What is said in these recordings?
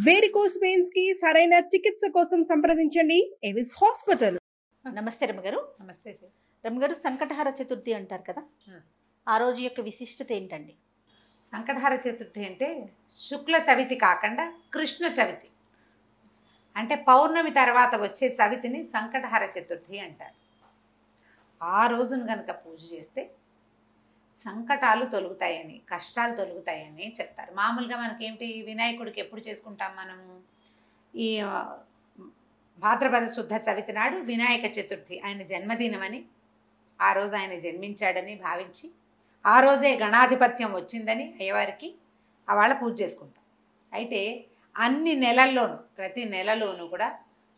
Varicose veins కి సరైన చికిత్స కోసం సంప్రదించండి ఎవిస్ హాస్పిటల్. నమస్తే రమ్మగారు. నమస్తే జీ. రమ్మగారు, సంకటహార చతుర్థి అంటారు కదా, ఆ రోజు యొక్క విశిష్టత ఏంటండి? సంకటహార చతుర్థి అంటే శుక్ల చవితి కాకుండా కృష్ణ చవితి, అంటే పౌర్ణమి తర్వాత వచ్చే చవితిని సంకటహార చతుర్థి అంటారు. ఆ రోజును కనుక పూజ చేస్తే సంకటాలు తొలుగుతాయని, కష్టాలు తొలుగుతాయని చెప్తారు. మామూలుగా మనకేమిటి, వినాయకుడికి ఎప్పుడు చేసుకుంటాం మనము? ఈ భాద్రపద శుద్ధ చవితి నాడు వినాయక చతుర్థి, ఆయన జన్మదినమని, ఆ రోజు ఆయన జన్మించాడని భావించి ఆ రోజే గణాధిపత్యం వచ్చిందని అయ్యవారికి వాళ్ళ పూజ చేసుకుంటాం. అయితే అన్ని నెలల్లోనూ, ప్రతి నెలలోనూ కూడా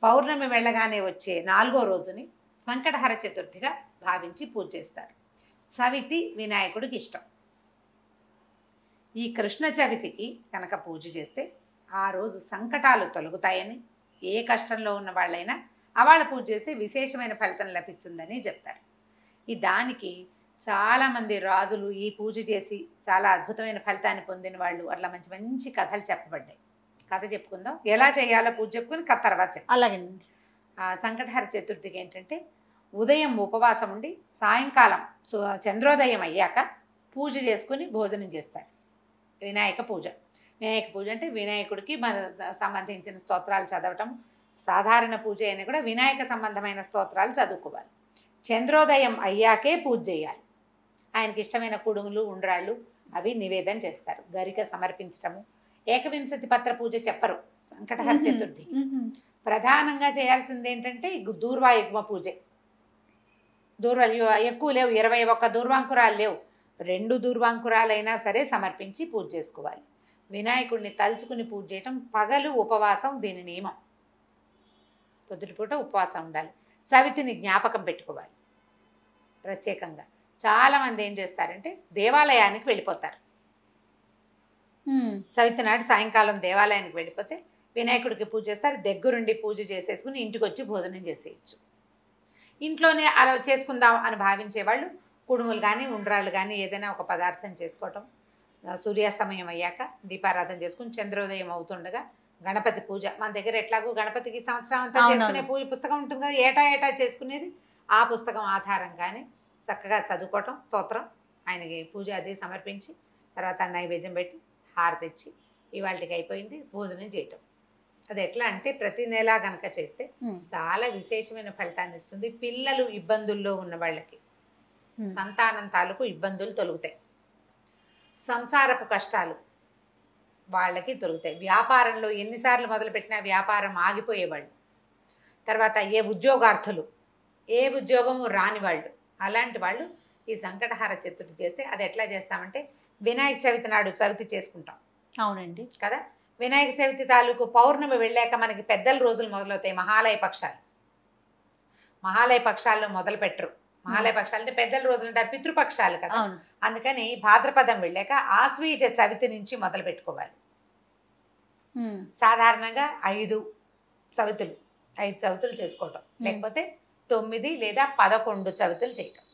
పౌర్ణమి వెళ్ళగానే వచ్చే 4వ రోజుని సంకటహర చతుర్థిగా భావించి పూజ చేస్తారు. చవితి వినాయకుడికి ఇష్టం. ఈ కృష్ణ చవితికి కనుక పూజ చేస్తే ఆ రోజు సంకటాలు తొలగుతాయని, ఏ కష్టంలో ఉన్న వాళ్ళైనా వాళ్ళ పూజ చేస్తే విశేషమైన ఫలితం లభిస్తుందని చెప్తారు. ఈ దానికి చాలామంది రాజులు ఈ పూజ చేసి చాలా అద్భుతమైన ఫలితాన్ని పొందిన వాళ్ళు, అట్లా మంచి మంచి కథలు చెప్పబడ్డాయి. కథ చెప్పుకుందాం, ఎలా చేయాలో పూజ చెప్పుకుని కథ తర్వాత చెప్తాం. అలాగేనండి. సంకటహర చతుర్థికి ఏంటంటే ఉదయం ఉపవాసం ఉండి సాయంకాలం చంద్రోదయం అయ్యాక పూజ చేసుకుని భోజనం చేస్తారు. వినాయక పూజ. వినాయక పూజ అంటే వినాయకుడికి మన సంబంధించిన స్తోత్రాలు చదవటం. సాధారణ పూజ అయినా కూడా వినాయక సంబంధమైన స్తోత్రాలు చదువుకోవాలి. చంద్రోదయం అయ్యాకే పూజ చేయాలి. ఆయనకి ఇష్టమైన కుడుములు, ఉండ్రాళ్ళు అవి నివేదన చేస్తారు. గరిక సమర్పించటము. ఏకవింశతి పత్ర పూజ చెప్పరు సంకటహర చతుర్థి. ప్రధానంగా చేయాల్సింది ఏంటంటే దూర్వాయుగ్మ పూజే. ఎక్కువ లేవు, 21 దూర్వాంకురాలు లేవు, 2 దూర్వాంకురాలైనా సరే సమర్పించి పూజ చేసుకోవాలి. వినాయకుడిని తలుచుకుని పూజ చేయటం. పగలు ఉపవాసం దీని నియమం. పొద్దుటిపూట ఉపవాసం ఉండాలి. చవితిని జ్ఞాపకం పెట్టుకోవాలి ప్రత్యేకంగా. చాలామంది ఏం చేస్తారంటే దేవాలయానికి వెళ్ళిపోతారు. చవితి నాటి సాయంకాలం దేవాలయానికి వెళ్ళిపోతే వినాయకుడికి పూజ చేస్తారు. దగ్గరుండి పూజ చేసేసుకుని ఇంటికి వచ్చి భోజనం చేసేయచ్చు. ఇంట్లోనే అలా చేసుకుందాం అని భావించేవాళ్ళు కుడుములు కానీ, ఉండ్రాళ్ళు కానీ ఏదైనా ఒక పదార్థం చేసుకోవటం. సూర్యాస్తమయం అయ్యాక దీపారాధన చేసుకుని చంద్రోదయం అవుతుండగా గణపతి పూజ. మన దగ్గర ఎట్లాగో గణపతికి సంవత్సరం అంతా చేసుకునే పూజ పుస్తకం ఉంటుంది కదా, ఏటా చేసుకునేది. ఆ పుస్తకం ఆధారంగానే చక్కగా చదువుకోవటం, స్తోత్రం, ఆయనకి పూజ అది సమర్పించి తర్వాత నైవేద్యం పెట్టి హారతి ఇచ్చి ఇవాళకి అయిపోయింది భోజనం చేయటం. అది ఎట్లా అంటే ప్రతి నెల కనుక చేస్తే చాలా విశేషమైన ఫలితాన్ని ఇస్తుంది. పిల్లలు ఇబ్బందుల్లో ఉన్న వాళ్ళకి, సంతానం తాలూకు ఇబ్బందులు తొలుగుతాయి. సంసారపు కష్టాలు వాళ్ళకి తొలుగుతాయి. వ్యాపారంలో ఎన్నిసార్లు మొదలుపెట్టినా వ్యాపారం ఆగిపోయేవాళ్ళు, తర్వాత ఏ ఉద్యోగార్థులు, ఏ ఉద్యోగము రాని వాళ్ళు, అలాంటి వాళ్ళు ఈ సంకటహార చతుర్థి చేస్తే, అది ఎట్లా చేస్తామంటే వినాయక చవితి నాడు చవితి చేసుకుంటాం. అవునండి కదా. వినాయక చవితి తాలూకు పౌర్ణమి వెళ్ళాక మనకి పెద్దల రోజులు మొదలవుతాయి. మహాలయ పక్షాలు. మహాలయ పక్షాల్లో మొదలు పెట్టరు. మహాలయ పక్షాలు అంటే పెద్దల రోజులు అంటారు, పితృపక్షాలు కదా. అందుకని భాద్రపదం వెళ్ళాక ఆశ్వీజ చవితి నుంచి మొదలు పెట్టుకోవాలి. సాధారణంగా 5 చవితులు చేసుకోవటం, లేకపోతే 9 లేదా 11 చవితులు చేయటం.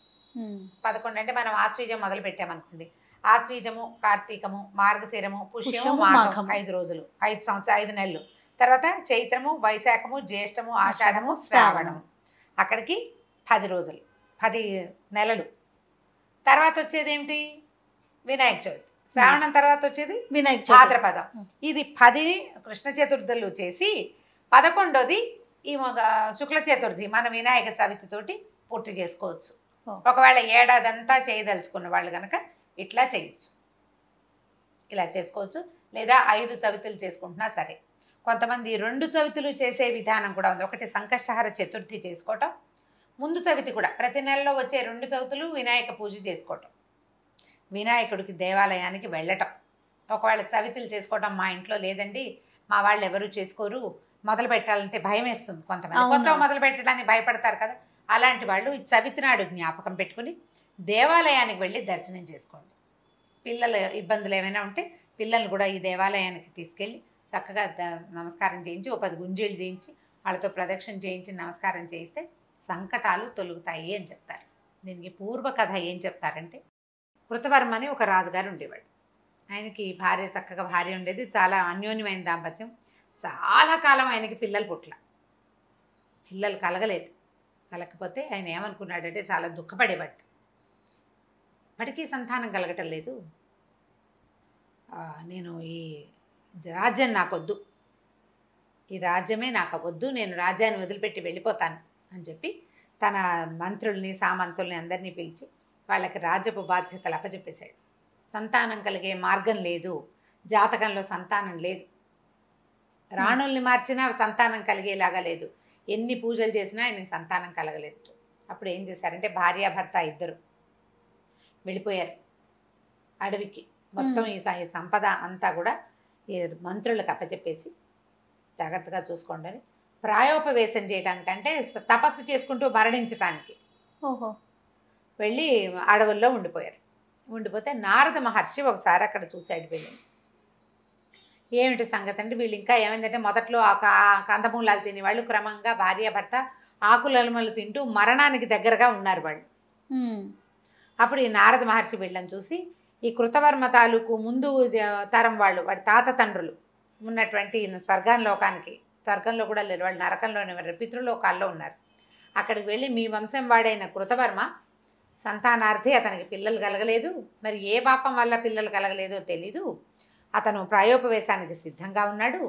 11 అంటే మనం ఆశ్వీజం మొదలు పెట్టామనుకోండి, ఆశ్వీజము, కార్తీకము, మార్గశిరము, పుష్యము, మాఘం 5 రోజులు, 5 నెలలు. తర్వాత చైత్రము, వైశాఖము, జ్యేష్టము, ఆషాఢము, శ్రావణము, అక్కడికి 10 రోజులు, 10 నెలలు. తర్వాత వచ్చేది ఏమిటి? వినాయక చవితి. శ్రావణం తర్వాత వచ్చేది వినాయక భాద్రపదం. ఇది 10 కృష్ణ చతుర్థులు చేసి 11వది ఈ శుక్ల చతుర్థి మన వినాయక చవితితోటి పూర్తి చేసుకోవచ్చు. ఒకవేళ ఏడాదంతా చేయదలుచుకున్న వాళ్ళు కనుక ఇట్లా చేయొచ్చు, ఇలా చేసుకోవచ్చు. లేదా 5 చవితులు చేసుకుంటున్నా సరే. కొంతమంది 2 చవితులు చేసే విధానం కూడా ఉంది. ఒకటి సంకష్టహర చతుర్థి చేసుకోవటం, ముందు చవితి కూడా ప్రతి నెలలో వచ్చే 2 చవితులు వినాయక పూజ చేసుకోవటం, వినాయకుడికి దేవాలయానికి వెళ్ళటం. ఒకవేళ చవితులు చేసుకోవటం మా ఇంట్లో లేదండి, మా వాళ్ళు ఎవరు చేసుకోరు, మొదలు పెట్టాలంటే భయం వేస్తుంది కొంతమంది, కొత్త మొదలు పెట్టడానికి భయపడతారు కదా, అలాంటి వాళ్ళు ఈ చవితి నాడు జ్ఞాపకం పెట్టుకుని దేవాలయానికి వెళ్ళి దర్శనం చేసుకోండి. పిల్లల ఇబ్బందులు ఏమైనా ఉంటే పిల్లల్ని కూడా ఈ దేవాలయానికి తీసుకెళ్ళి చక్కగా నమస్కారం చేయించి, 10 గుంజీలు చేయించి వాళ్ళతో ప్రదక్షిణ చేయించి నమస్కారం చేయిస్తే సంకటాలు తొలుగుతాయి అని చెప్తారు. దీనికి పూర్వకథ ఏం చెప్తారంటే, కృతవర్మ అని ఒక రాజుగారు ఉండేవాడు. ఆయనకి చక్కగా భార్య ఉండేది. చాలా అన్యోన్యమైన దాంపత్యం. చాలా కాలం ఆయనకి పిల్లలు పుట్ల, పిల్లలు కలగలేదు. కలగకపోతే ఆయన ఏమనుకున్నాడంటే చాలా దుఃఖపడేవాడు. ఇప్పటికీ సంతానం కలగటం లేదు, నేను ఈ రాజ్యం నాకొద్దు, ఈ రాజ్యమే నాకు వద్దు, నేను రాజ్యాన్ని వదిలిపెట్టి వెళ్ళిపోతాను అని చెప్పి తన మంత్రుల్ని సామంతుల్ని అందరినీ పిలిచి వాళ్ళకి రాజ్యపు బాధ్యతలు అప్పచెప్పేశాడు. సంతానం కలిగే మార్గం లేదు, జాతకంలో సంతానం లేదు, రాణుల్ని మార్చినా సంతానం కలిగేలాగా లేదు, ఎన్ని పూజలు చేసినా ఆయనకి సంతానం కలగలేదు. అప్పుడు ఏం చేశారంటే భార్యాభర్త ఇద్దరు వెళ్ళిపోయారు అడవికి. మొత్తం ఈ సంపద అంతా కూడా ఈ మంత్రులకు అప్పచెప్పేసి జాగ్రత్తగా చూసుకోండి అని ప్రాయోపవేశం చేయడానికంటే తపస్సు చేసుకుంటూ మరణించడానికి ఓహో వెళ్ళి అడవుల్లో ఉండిపోయారు. ఉండిపోతే నారద మహర్షి ఒకసారి అక్కడ చూశాడు వీళ్ళని. ఏమిటి సంగతి అంటే వీళ్ళు ఇంకా ఏమైందంటే మొదట్లో కందమూలాలు తినేవాళ్ళు క్రమంగా భార్యాభర్త ఆకులలమలు తింటూ మరణానికి దగ్గరగా ఉన్నారు వాళ్ళు. అప్పుడు ఈ నారద మహర్షి వీళ్ళని చూసి ఈ కృతవర్మ తాలూకు ముందు తరం వాళ్ళు వాడి తాత తండ్రులు ఉన్నటువంటి స్వర్గంలో కూడా లేరు, వాళ్ళు నరకంలోనే ఉన్నారు, పితృలోకాల్లో ఉన్నారు. అక్కడికి వెళ్ళి మీ వంశం వాడైన కృతవర్మ సంతానార్థి అతనికి పిల్లలు కలగలేదు, మరి ఏ పాపం వల్ల పిల్లలు కలగలేదో తెలీదు, అతను ప్రాయోపవేశానికి సిద్ధంగా ఉన్నాడు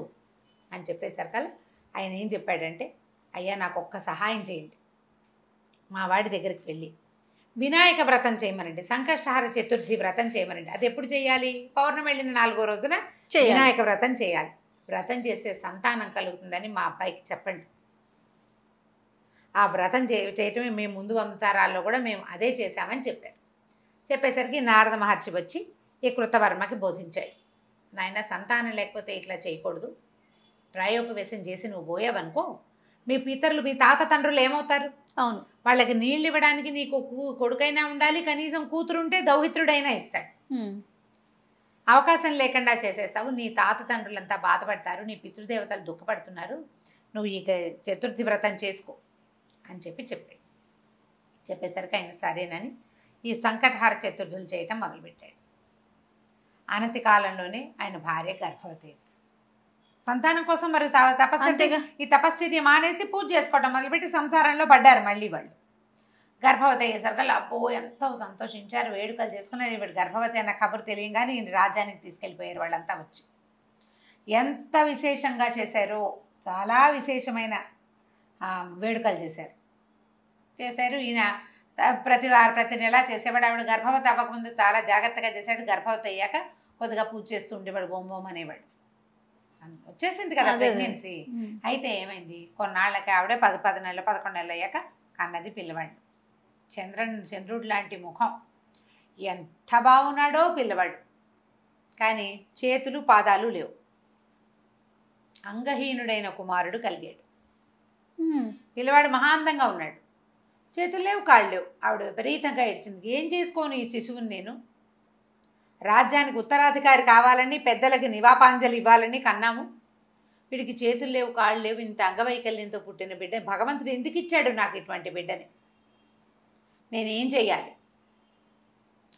అని చెప్పేసరికల్లా ఆయన ఏం చెప్పాడంటే, అయ్యా నాకు ఒక్క సహాయం చేయండి, మా వాడి దగ్గరికి వెళ్ళి వినాయక వ్రతం చేయమనండి, సంకష్టహార చతుర్థి వ్రతం చేయమనండి. అది ఎప్పుడు చేయాలి? పౌర్ణమి వెళ్ళిన 4వ రోజున వినాయక వ్రతం చేయాలి. వ్రతం చేస్తే సంతానం కలుగుతుందని మా అబ్బాయికి చెప్పండి. ఆ వ్రతం చేయటమే మేము ముందు అవతారాల్లో కూడా మేము అదే చేశామని చెప్పారు. చెప్పేసరికి నారద మహర్షి వచ్చి ఈ కృతవర్మకి బోధించాడు, నాయన సంతానం లేకపోతే ఇట్లా చేయకూడదు, ప్రాయోపవేశం చేసి నువ్వు పోయావనుకో మీ పితరులు మీ తాత తండ్రులు ఏమవుతారు? అవును, వాళ్ళకి నీళ్ళు ఇవ్వడానికి నీకు కొడుకైనా ఉండాలి, కనీసం కూతురుంటే దౌహిత్రుడైనా ఇస్తాడు. అవకాశం లేకుండా చేసేస్తావు, నీ తాత తండ్రులంతా బాధపడతారు, నీ పితృదేవతలు దుఃఖపడుతున్నారు, నువ్వు ఇక చతుర్థి వ్రతం చేసుకో అని చెప్పాడు. చెప్పేసరికి ఆయన సరేనని ఈ సంకటహార చతుర్థులు చేయటం మొదలుపెట్టాడు. అనతి కాలంలోనే ఆయన భార్య గర్భవతి అయింది. సంతానం కోసం మరి తపస్సు ఈ తపశ్చర్య మానేసి పూజ చేసుకోవటం మొదలుపెట్టి సంసారంలో పడ్డారు మళ్ళీ వాళ్ళు. గర్భవతి అయ్యేసరికి అబ్బో ఎంతో సంతోషించారు, వేడుకలు చేసుకున్నారు. వీడు గర్భవతి అన్న కబురు తెలియగానే ఈయన రాజ్యానికి తీసుకెళ్ళిపోయారు వాళ్ళంతా వచ్చి. ఎంత విశేషంగా చేశారో, చాలా విశేషమైన వేడుకలు చేశారు. ఈయన ప్రతి నెల చేసేవాడు. ఆవిడ గర్భవతి అవ్వకముందు చాలా జాగ్రత్తగా చేశాడు, గర్భవతి అయ్యాక కొద్దిగా పూజ చేస్తూ ఉండేవాడు, బొమ్మోమ్ అనేవాడు. వచ్చేసింది కదా ప్రెగ్నెన్సీ. అయితే ఏమైంది, కొన్నాళ్ళకి ఆవిడే 10 నెలలు 11 నెలలు అయ్యాక కన్నది పిల్లవాడు. చంద్రుడు లాంటి ముఖం, ఎంత బాగున్నాడో పిల్లవాడు, కానీ చేతులు పాదాలు లేవు. అంగహీనుడైన కుమారుడు కలిగాడు. పిల్లవాడు మహాందంగా ఉన్నాడు, చేతులు లేవు, కాళ్ళు లేవు. ఆవిడ విపరీతంగా ఏడ్చింది, ఏం చేసుకోను ఈ శిశువుని నేను, రాజ్యానికి ఉత్తరాధికారి కావాలని పెద్దలకి నివాపాంజలి ఇవ్వాలని కన్నాము, వీడికి చేతులు లేవు, కాళ్ళు లేవు, ఇంత అంగవైకల్యంతో పుట్టిన బిడ్డ భగవంతుడు ఎందుకు ఇచ్చాడు నాకు ఇటువంటి బిడ్డని, నేనేం చెయ్యాలి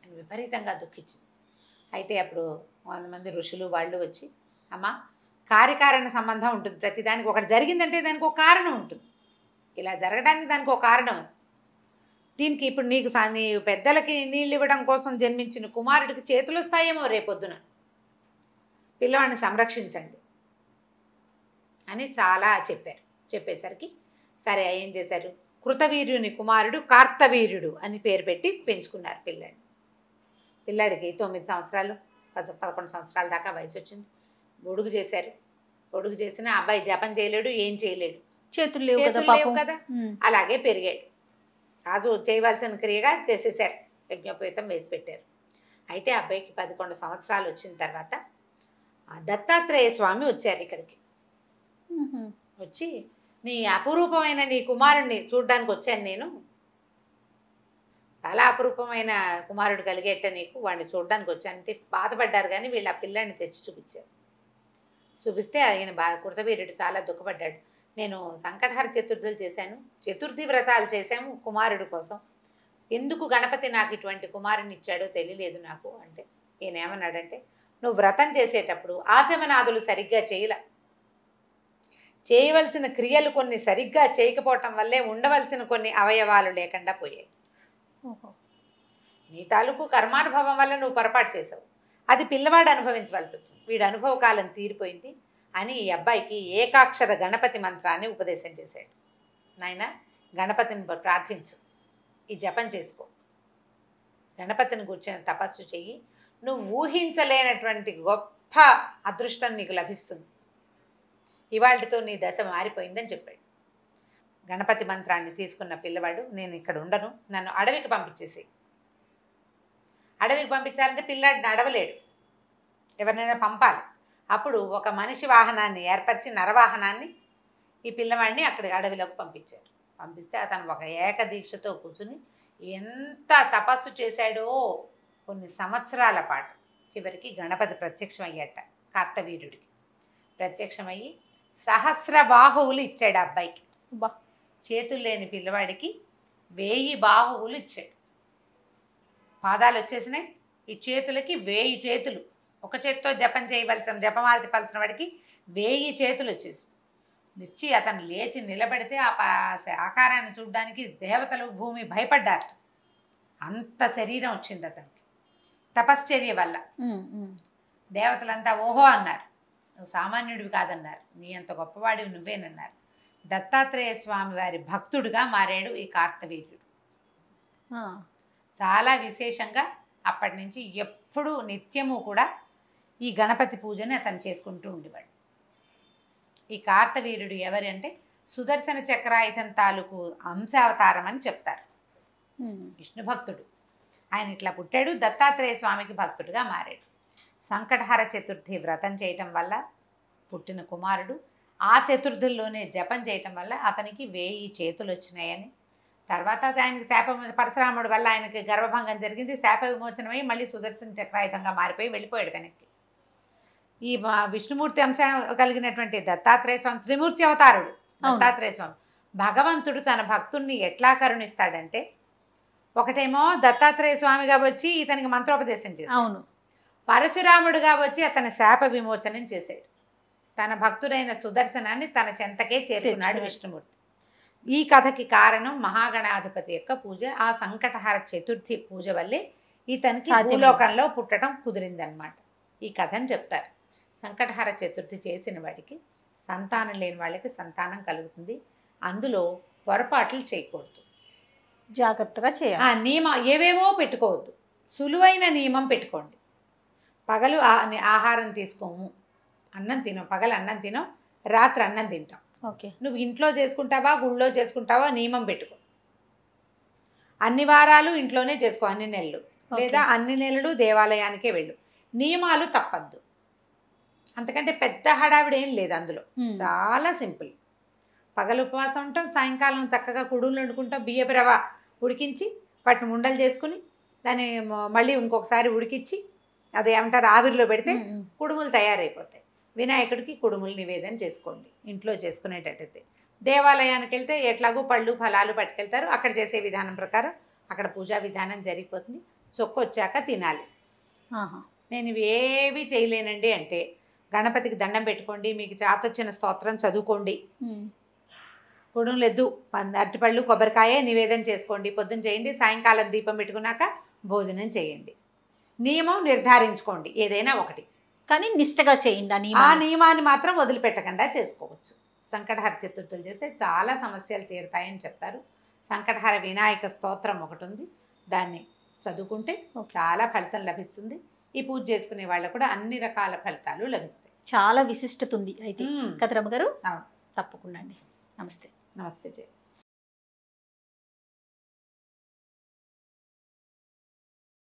అని విపరీతంగా దుఃఖించింది. అయితే అప్పుడు 100 మంది ఋషులు వాళ్ళు వచ్చి, అమ్మ కార్యకారణ సంబంధం ఉంటుంది, ప్రతిదానికి ఒకటి జరిగిందంటే దానికి ఒక కారణం ఉంటుంది, ఇలా జరగడానికి దానికి ఒక కారణం. దీనికి ఇప్పుడు నీకు నీ పెద్దలకి నీళ్ళు ఇవ్వడం కోసం జన్మించిన కుమారుడికి చేతులు వస్తాయేమో రేపొద్దున, పిల్లవాడిని సంరక్షించండి అని చాలా చెప్పారు. చెప్పేసరికి సరే ఏం చేశారు, కృతవీర్యుని కుమారుడు కార్తవీర్యుడు అని పేరు పెట్టి పెంచుకున్నారు పిల్లాడికి 9 సంవత్సరాలు 11 సంవత్సరాల దాకా వయసు వచ్చింది. గొడుగు చేశారు. గొడుగు చేసిన అబ్బాయి జపం చేయలేడు, ఏం చేయలేడు, చేతులు లేవు కదా, అలాగే పెరిగాడు. రాజు చేయవలసిన క్రియగా చేసేసారు, యజ్ఞోపేతం వేసి పెట్టారు. అయితే అబ్బాయికి 11 సంవత్సరాలు వచ్చిన తర్వాత దత్తాత్రేయ స్వామి వచ్చారు ఇక్కడికి. వచ్చి నీ అపురూపమైన నీ కుమారుణ్ణి చూడ్డానికి వచ్చాను నేను, చాలా అపురూపమైన కుమారుడు కలిగేట నీకు, వాడిని చూడడానికి వచ్చాను అంటే బాధపడ్డారు. కానీ వీళ్ళు ఆ పిల్లాడిని తెచ్చి చూపించారు. చూపిస్తే ఆయన కృతవీర్యుడు చాలా దుఃఖపడ్డాడు. నేను సంకటహార చతుర్థులు చేశాను, చతుర్థి వ్రతాలు చేశాము కుమారుడు కోసం, ఎందుకు గణపతి నాకు ఇటువంటి కుమారుని ఇచ్చాడో తెలియలేదు నాకు అంటే, ఈయన ఏమన్నాడంటే, నువ్వు వ్రతం చేసేటప్పుడు ఆచమనాదులు సరిగ్గా చేయలే, చేయవలసిన క్రియలు కొన్ని సరిగ్గా చేయకపోవటం వల్లే ఉండవలసిన కొన్ని అవయవాలు లేకుండా పోయాయి. ఓహో. నీ తాలూకు కర్మానుభవం వల్ల నువ్వు పొరపాటు చేసావు, అది పిల్లవాడు అనుభవించవలసి వచ్చింది. వీడి అనుభవ కాలం తీరిపోయింది అని ఈ అబ్బాయికి ఏకాక్షర గణపతి మంత్రాన్ని ఉపదేశం చేశాడు. నాయన, గణపతిని ప్రార్థించు, ఈ జపం చేసుకో, గణపతిని కూర్చొని తపస్సు చెయ్యి, నువ్వు ఊహించలేనటువంటి గొప్ప అదృష్టం నీకు లభిస్తుంది, ఇవాళతో నీ దశ మారిపోయిందని చెప్పాడు. గణపతి మంత్రాన్ని తీసుకున్న పిల్లవాడు, నేను ఇక్కడ ఉండను, నన్ను అడవికి పంపించేసి. అడవికి పంపించాలంటే పిల్లాడిని నడవలేడు, ఎవరినైనా పంపాలి. అప్పుడు ఒక మనిషి వాహనాన్ని ఏర్పరిచి, నరవాహనాన్ని, ఈ పిల్లవాడిని అక్కడికి అడవిలోకి పంపించారు. పంపిస్తే అతను ఒక ఏకదీక్షతో కూర్చుని ఎంత తపస్సు చేశాడో కొన్ని సంవత్సరాల పాటు. చివరికి గణపతి ప్రత్యక్షం అయ్యాట కార్తవీర్యుడికి. ప్రత్యక్షమయ్యి సహస్ర బాహువులు ఇచ్చాడు ఆ అబ్బాయికి. చేతులు లేని పిల్లవాడికి 1000 బాహువులు ఇచ్చాడు. పాదాలు వచ్చేసినాయి, ఈ చేతులకి 1000 చేతులు. ఒక చేతితో జపం చేయవలసిన జపమాలతి పలుతున్న వాడికి 1000 చేతులు వచ్చేసి ఇచ్చి అతను లేచి నిలబడితే ఆ ఆకారాన్ని చూడడానికి దేవతలు భూమి భయపడ్డారు. అంత శరీరం వచ్చింది అతనికి తపశ్చర్య వల్ల. దేవతలంతా ఓహో అన్నారు, నువ్వు సామాన్యుడివి కాదన్నారు, నీ అంత గొప్పవాడివి నువ్వేనన్నారు. దత్తాత్రేయ స్వామి వారి భక్తుడిగా మారాడు ఈ కార్తవీర్యుడు. చాలా విశేషంగా అప్పటి నుంచి ఎప్పుడూ నిత్యము కూడా ఈ గణపతి పూజని అతను చేసుకుంటూ ఉండేవాడు. ఈ కార్తవీర్యుడు ఎవరి అంటే సుదర్శన చక్రాయుధం తాలూకు అంశావతారం అని చెప్తారు. విష్ణు భక్తుడు ఆయన. ఇట్లా పుట్టాడు, దత్తాత్రేయ స్వామికి భక్తుడిగా మారాడు. సంకటహర చతుర్థి వ్రతం చేయటం వల్ల పుట్టిన కుమారుడు. ఆ చతుర్థుల్లోనే జపం చేయటం వల్ల అతనికి 1000 చేతులు వచ్చినాయని. తర్వాత ఆయనకి పరశురాముడు వల్ల ఆయనకి గర్భభంగం జరిగింది, శాప విమోచనమై మళ్ళీ సుదర్శన చక్రాయుధంగా మారిపోయి వెళ్ళిపోయాడు కనుక. ఈ విష్ణుమూర్తి అంశం కలిగినటువంటి దత్తాత్రేయ స్వామి త్రిమూర్తి అవతారుడు. దత్తాత్రేయ స్వామి భగవంతుడు తన భక్తుణ్ణి ఎట్లా కరుణిస్తాడంటే, ఒకటేమో దత్తాత్రేయ స్వామిగా వచ్చి ఇతనికి మంత్రోపదేశం చేశాడు. అవును. పరశురాముడుగా వచ్చి అతని శాప విమోచనం చేశాడు. తన భక్తుడైన సుదర్శనాన్ని తన చెంతకే చేరుకున్నాడు విష్ణుమూర్తి. ఈ కథకి కారణం మహాగణాధిపతి యొక్క పూజ. ఆ సంకటహర చతుర్థి పూజ వల్లే ఇతనికి భూలోకంలో పుట్టడం కుదిరిందనమాట. ఈ కథని చెప్తారు. సంకటహర చతుర్థి చేసిన వాడికి, సంతానం లేని వాళ్ళకి సంతానం కలుగుతుంది. అందులో పొరపాట్లు చేయకూడదు, జాగ్రత్తగా చేయాలి. నియమం ఏవేవో పెట్టుకోవద్దు, సులువైన నియమం పెట్టుకోండి. పగలు ఆహారం తీసుకోము, అన్నం తినం, పగలు అన్నం తినం, రాత్రి అన్నం తింటాం. ఓకే. నువ్వు ఇంట్లో చేసుకుంటావా గుళ్ళో చేసుకుంటావా నియమం పెట్టుకో. అన్ని వారాలు ఇంట్లోనే చేసుకో, అన్ని నెలలు, లేదా అన్ని నెలలు దేవాలయానికే వెళ్ళు. నియమాలు తప్పద్దు. అంతకంటే పెద్ద హడావిడి ఏం లేదు అందులో, చాలా సింపుల్. పగలు ఉపవాసం ఉంటాం, సాయంకాలం చక్కగా కుడుములు వండుకుంటాం, బియ్యపు రవ్వ ఉడికించి వాటిని ఉండలు చేసుకుని దాన్ని మళ్ళీ ఇంకొకసారి ఉడికించి అది ఏమంటారు ఆవిరిలో పెడితే కుడుములు తయారైపోతాయి. వినాయకుడికి కుడుములు నివేదన చేసుకోండి ఇంట్లో చేసుకునేటట్టయితే. దేవాలయానికి వెళ్తే ఎట్లాగో పళ్ళు ఫలాలు పట్టుకెళ్తారు, అక్కడ చేసే విధానం ప్రకారం అక్కడ పూజా విధానం జరిగిపోతుంది. చొక్కొచ్చాక తినాలి. నేను ఇవి ఏవి చేయలేనండి అంటే గణపతికి దండం పెట్టుకోండి, మీకు చాతొచ్చిన స్తోత్రం చదువుకోండి, కుడుములు ఎద్దు అరటిపళ్ళు కొబ్బరికాయ నివేదన చేసుకోండి, పొద్దున చేయండి, సాయంకాలం దీపం పెట్టుకున్నాక భోజనం చేయండి. నియమం నిర్ధారించుకోండి ఏదైనా ఒకటి, కానీ నిష్టగా చేయండి. ఆ నియమాన్ని మాత్రం వదిలిపెట్టకుండా చేసుకోవచ్చు. సంకటహర చతుర్థులు చేస్తే చాలా సమస్యలు తీరుతాయని చెప్తారు. సంకటహర వినాయక స్తోత్రం ఒకటి ఉంది, దాన్ని చదువుకుంటే చాలా ఫలితం లభిస్తుంది. ఈ పూజ చేసుకునే వాళ్ళకు కూడా అన్ని రకాల ఫలితాలు లభిస్తాయి. చాలా విశిష్టత ఉంది అయితే కదా రమ్మగారు. అవును, తప్పకుండా అండి. నమస్తే. నమస్తే జయ.